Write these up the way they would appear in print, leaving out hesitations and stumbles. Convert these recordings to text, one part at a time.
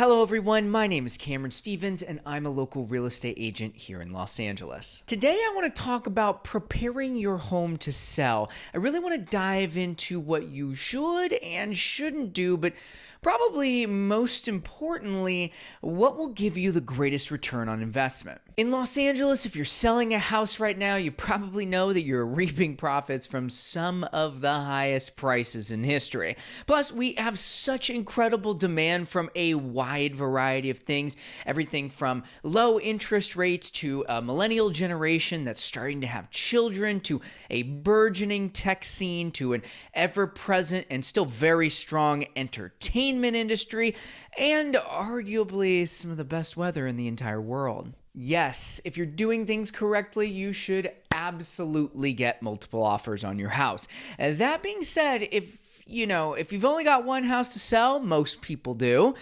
Hello everyone, my name is Cameron Stevens and I'm a local real estate agent here in Los Angeles. Today I want to talk about preparing your home to sell. I really want to dive into what you should and shouldn't do, but probably most importantly, what will give you the greatest return on investment. In Los Angeles, if you're selling a house right now, you probably know that you're reaping profits from some of the highest prices in history. Plus, we have such incredible demand from a wide variety of things, everything from low interest rates to a millennial generation that's starting to have children, to a burgeoning tech scene, to an ever-present and still very strong entertainment industry, and arguably some of the best weather in the entire world. Yes, if you're doing things correctly, you should absolutely get multiple offers on your house. That being said, if you've only got one house to sell, most people do,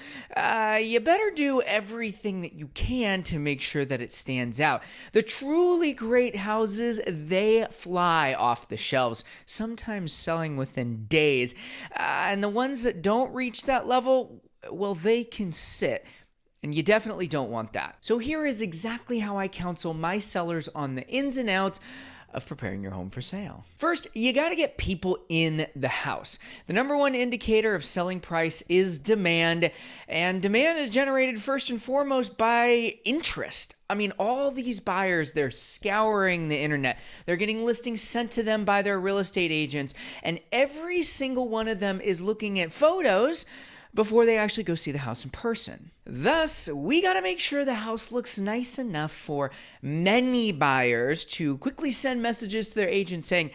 you better do everything that you can to make sure that it stands out. The truly great houses, they fly off the shelves, sometimes selling within days. And the ones that don't reach that level, well, they can sit. And you definitely don't want that. So here is exactly how I counsel my sellers on the ins and outs of preparing your home for sale. First, you got to get people in the house. The number one indicator of selling price is demand, and demand is generated first and foremost by interest. I mean, all these buyers, they're scouring the internet. They're getting listings sent to them by their real estate agents, and every single one of them is looking at photos before they actually go see the house in person. Thus, we got to make sure the house looks nice enough for many buyers to quickly send messages to their agent saying,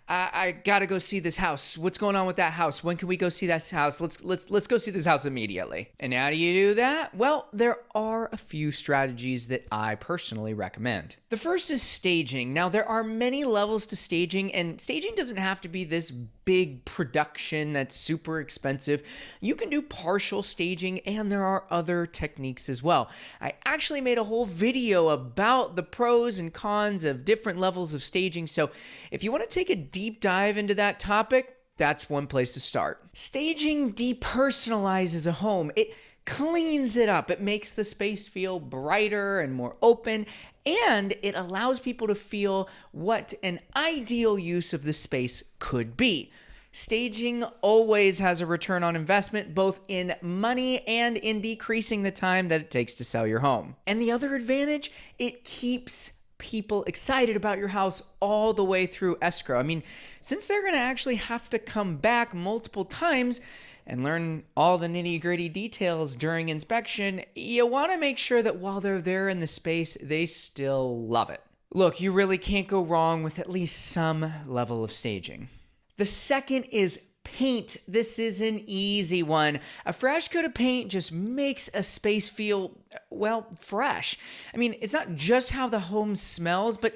I got to go see this house. What's going on with that house? When can we go see this house? Let's go see this house immediately. And how do you do that? Well, there are a few strategies that I personally recommend. The first is staging. Now, there are many levels to staging, and staging doesn't have to be this big production that's super expensive. You can do partial staging, and there are other techniques as well. I actually made a whole video about the pros and cons of different levels of staging, so if you want to take a deep dive into that topic, that's one place to start. Staging depersonalizes a home. It cleans it up. It makes the space feel brighter and more open, and it allows people to feel what an ideal use of the space could be. Staging always has a return on investment, both in money and in decreasing the time that it takes to sell your home. And the other advantage, it keeps people excited about your house all the way through escrow. I mean, since they're going to actually have to come back multiple times and learn all the nitty-gritty details during inspection, you want to make sure that while they're there in the space, they still love it. Look, you really can't go wrong with at least some level of staging. The second is paint. This is an easy one. A fresh coat of paint just makes a space feel, well, fresh. I mean, it's not just how the home smells, but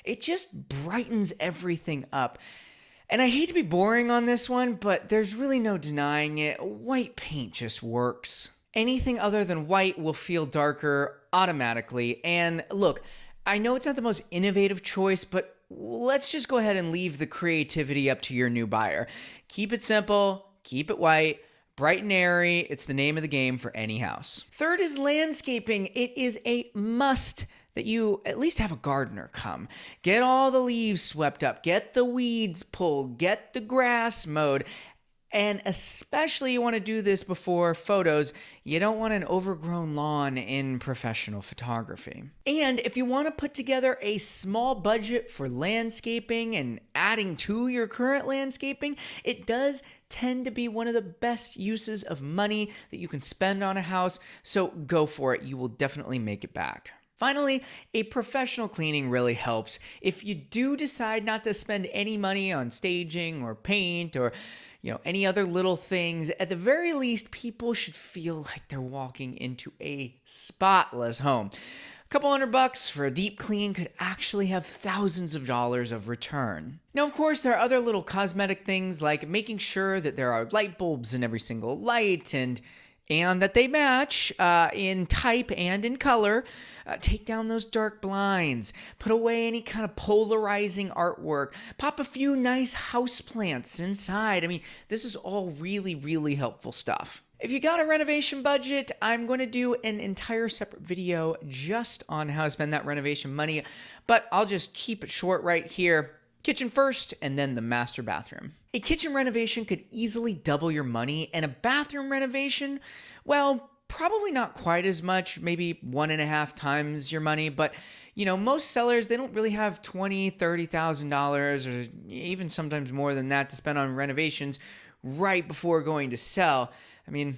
it just brightens everything up. And I hate to be boring on this one, but there's really no denying it. White paint just works. Anything other than white will feel darker automatically. And look, I know it's not the most innovative choice, but let's just go ahead and leave the creativity up to your new buyer. Keep it simple, keep it white, bright and airy. It's the name of the game for any house. Third is landscaping. It is a must that you at least have a gardener come. Get all the leaves swept up, get the weeds pulled, get the grass mowed. And especially you want to do this before photos. You don't want an overgrown lawn in professional photography. And if you want to put together a small budget for landscaping and adding to your current landscaping, it does tend to be one of the best uses of money that you can spend on a house. So go for it. You will definitely make it back. Finally, a professional cleaning really helps. If you do decide not to spend any money on staging or paint or any other little things, at the very least, people should feel like they're walking into a spotless home. A couple $100 for a deep clean could actually have thousands of dollars of return. Now, of course, there are other little cosmetic things like making sure that there are light bulbs in every single light and that they match in type and in color. Take down those dark blinds. Put away any kind of polarizing artwork. Pop a few nice houseplants inside. I mean, this is all really, really helpful stuff. If you got a renovation budget, I'm going to do an entire separate video just on how to spend that renovation money, but I'll just keep it short right here. Kitchen first, and then the master bathroom. A kitchen renovation could easily double your money, and a bathroom renovation, well, probably not quite as much, maybe 1.5 times your money, but most sellers, they don't really have $20,000, $30,000 or even sometimes more than that to spend on renovations right before going to sell. I mean,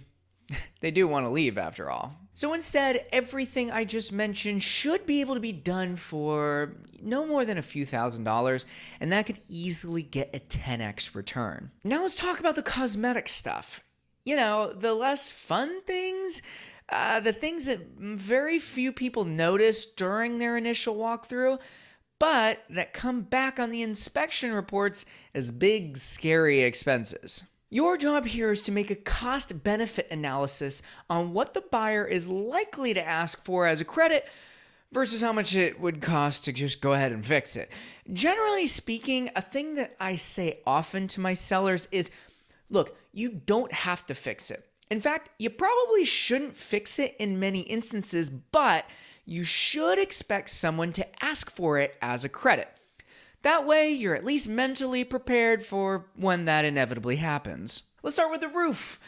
they do want to leave after all. So instead, everything I just mentioned should be able to be done for no more than a few $1,000s, and that could easily get a 10x return. Now let's talk about the cosmetic stuff. The less fun things, the things that very few people notice during their initial walkthrough, but that come back on the inspection reports as big, scary expenses. Your job here is to make a cost-benefit analysis on what the buyer is likely to ask for as a credit versus how much it would cost to just go ahead and fix it. Generally speaking, a thing that I say often to my sellers is, look, you don't have to fix it. In fact, you probably shouldn't fix it in many instances, but you should expect someone to ask for it as a credit. That way, you're at least mentally prepared for when that inevitably happens. Let's start with the roof.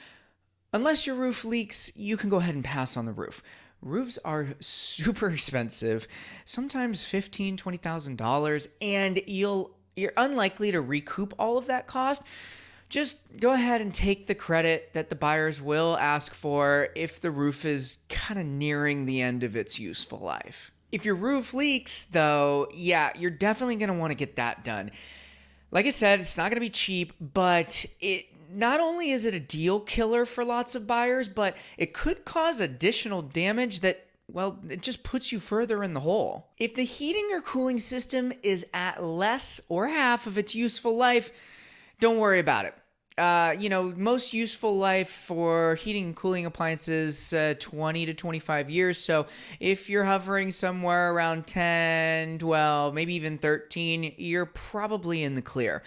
Unless your roof leaks, you can go ahead and pass on the roof. Roofs are super expensive, sometimes $15,000, $20,000, and you're unlikely to recoup all of that cost. Just go ahead and take the credit that the buyers will ask for if the roof is kind of nearing the end of its useful life. If your roof leaks, though, yeah, you're definitely going to want to get that done. Like I said, it's not going to be cheap, but not only is it a deal killer for lots of buyers, but it could cause additional damage that, well, it just puts you further in the hole. If the heating or cooling system is at less or half of its useful life, don't worry about it. Most useful life for heating and cooling appliances, 20 to 25 years. So if you're hovering somewhere around 10, 12, maybe even 13, you're probably in the clear.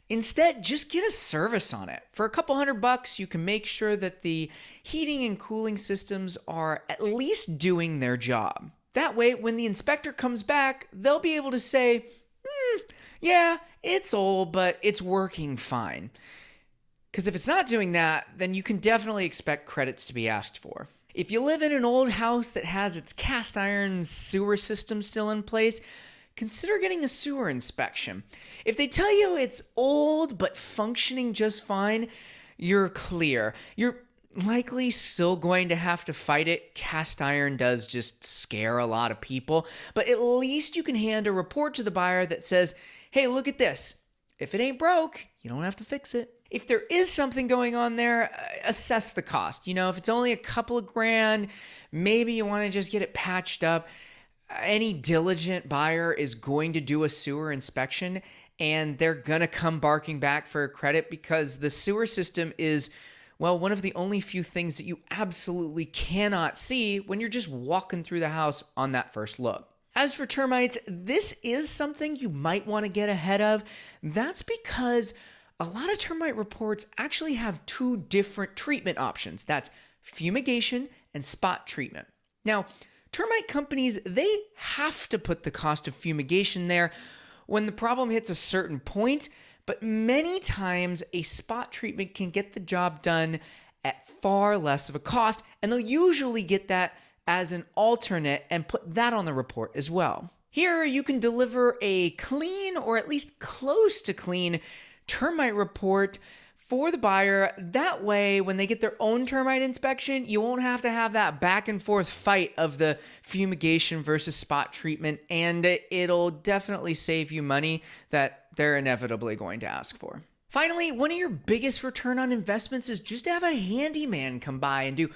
Instead, just get a service on it. For a couple $100, you can make sure that the heating and cooling systems are at least doing their job. That way, when the inspector comes back, they'll be able to say, yeah, it's old, but it's working fine. Because if it's not doing that, then you can definitely expect credits to be asked for. If you live in an old house that has its cast iron sewer system still in place, consider getting a sewer inspection. If they tell you it's old but functioning just fine, you're clear. You're likely still going to have to fight it. Cast iron does just scare a lot of people, but at least you can hand a report to the buyer that says, hey, look at this. If it ain't broke, you don't have to fix it. If there is something going on there, assess the cost. If it's only a couple of grand, maybe you want to just get it patched up. Any diligent buyer is going to do a sewer inspection, and they're going to come barking back for a credit because the sewer system is, well, one of the only few things that you absolutely cannot see when you're just walking through the house on that first look. As for termites, this is something you might want to get ahead of. That's because a lot of termite reports actually have two different treatment options. That's fumigation and spot treatment. Now, termite companies, they have to put the cost of fumigation there when the problem hits a certain point, but many times a spot treatment can get the job done at far less of a cost, and they'll usually get that as an alternate and put that on the report as well. Here, you can deliver a clean or at least close to clean termite report for the buyer. That way, when they get their own termite inspection, you won't have to have that back and forth fight of the fumigation versus spot treatment, and it'll definitely save you money that they're inevitably going to ask for. Finally, one of your biggest return on investments is just to have a handyman come by and do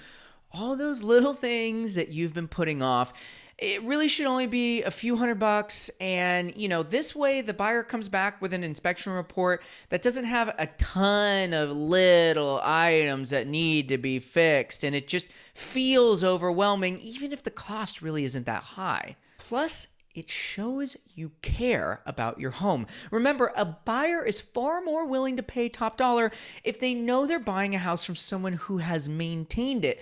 all those little things that you've been putting off. It really should only be a few $100, and this way the buyer comes back with an inspection report that doesn't have a ton of little items that need to be fixed, and it just feels overwhelming even if the cost really isn't that high. Plus, it shows you care about your home. Remember, a buyer is far more willing to pay top dollar if they know they're buying a house from someone who has maintained it,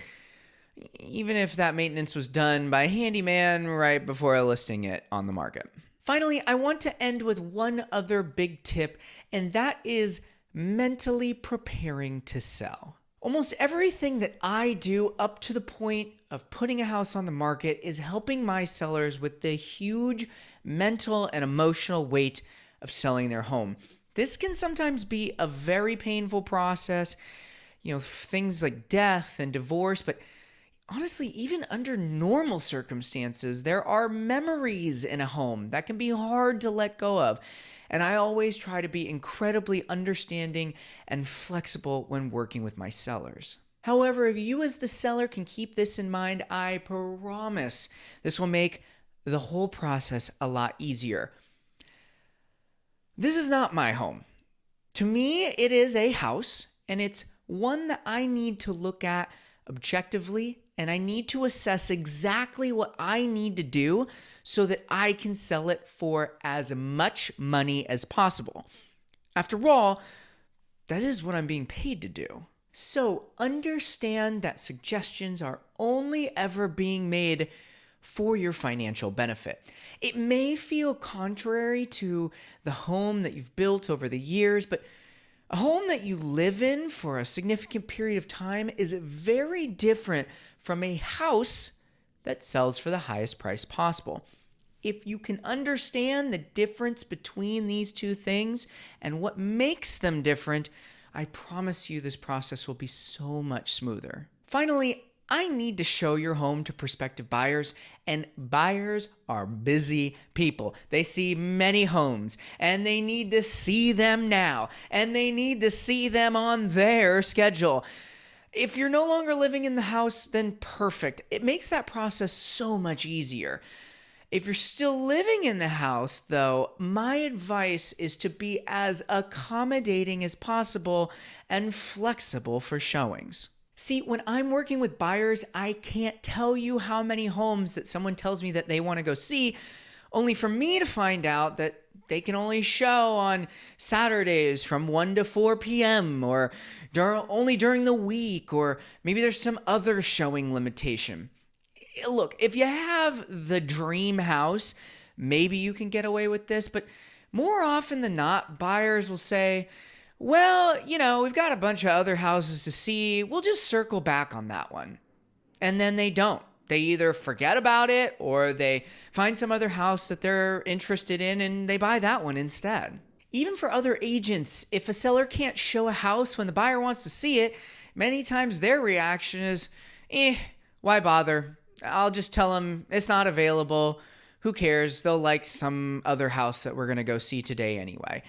even if that maintenance was done by a handyman right before listing it on the market. Finally, I want to end with one other big tip, and that is mentally preparing to sell. Almost everything that I do up to the point of putting a house on the market is helping my sellers with the huge mental and emotional weight of selling their home. This can sometimes be a very painful process, things like death and divorce, but honestly, even under normal circumstances, there are memories in a home that can be hard to let go of. And I always try to be incredibly understanding and flexible when working with my sellers. However, if you as the seller can keep this in mind, I promise this will make the whole process a lot easier. This is not my home. To me, it is a house, and it's one that I need to look at objectively, and I need to assess exactly what I need to do so that I can sell it for as much money as possible. After all, that is what I'm being paid to do. So understand that suggestions are only ever being made for your financial benefit. It may feel contrary to the home that you've built over the years, but a home that you live in for a significant period of time is very different from a house that sells for the highest price possible. If you can understand the difference between these two things and what makes them different, I promise you this process will be so much smoother. Finally, I need to show your home to prospective buyers, and buyers are busy people. They see many homes, and they need to see them now, and they need to see them on their schedule. If you're no longer living in the house, then perfect. It makes that process so much easier. If you're still living in the house, though, my advice is to be as accommodating as possible and flexible for showings. See, when I'm working with buyers, I can't tell you how many homes that someone tells me that they want to go see, only for me to find out that they can only show on Saturdays from 1 to 4 p.m. or only during the week, or maybe there's some other showing limitation. Look, if you have the dream house, maybe you can get away with this, but more often than not, buyers will say, well, we've got a bunch of other houses to see. We'll just circle back on that one. And then they don't. They either forget about it or they find some other house that they're interested in and they buy that one instead. Even for other agents, if a seller can't show a house when the buyer wants to see it, many times their reaction is, why bother? I'll just tell them it's not available. Who cares? They'll like some other house that we're going to go see today anyway.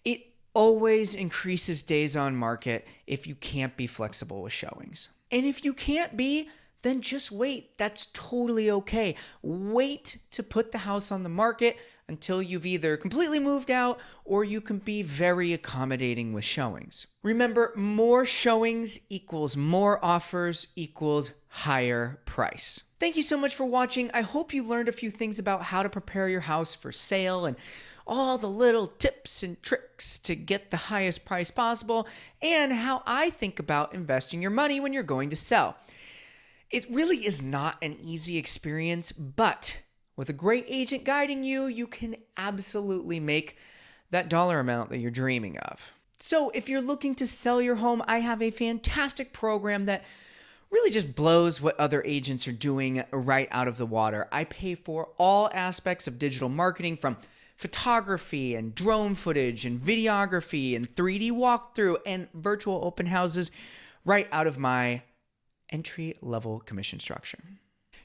It always increases days on market if you can't be flexible with showings. And if you can't be, then just wait. That's totally okay. Wait to put the house on the market until you've either completely moved out or you can be very accommodating with showings. Remember, more showings equals more offers equals higher price. Thank you so much for watching. I hope you learned a few things about how to prepare your house for sale and all the little tips and tricks to get the highest price possible, and how I think about investing your money when you're going to sell. It really is not an easy experience, but with a great agent guiding you, you can absolutely make that dollar amount that you're dreaming of. So if you're looking to sell your home, I have a fantastic program that really just blows what other agents are doing right out of the water. I pay for all aspects of digital marketing, from photography and drone footage and videography and 3D walkthrough and virtual open houses, right out of my entry-level commission structure.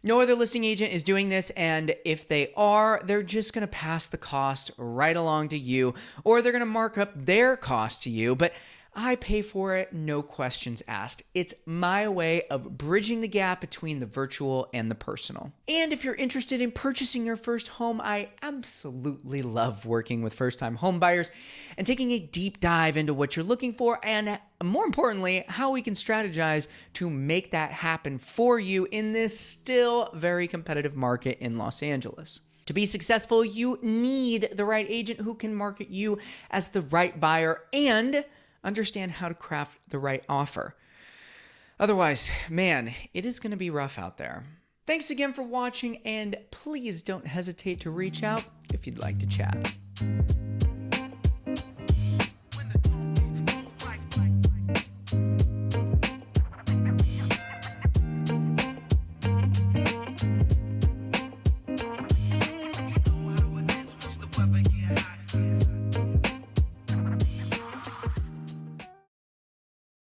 No other listing agent is doing this, and if they are, they're just going to pass the cost right along to you, or they're going to mark up their cost to you, but I pay for it, no questions asked. It's my way of bridging the gap between the virtual and the personal. And if you're interested in purchasing your first home, I absolutely love working with first-time home buyers and taking a deep dive into what you're looking for, and more importantly, how we can strategize to make that happen for you in this still very competitive market in Los Angeles. To be successful, you need the right agent who can market you as the right buyer and understand how to craft the right offer. Otherwise, man, it is going to be rough out there. Thanks again for watching, and please don't hesitate to reach out if you'd like to chat.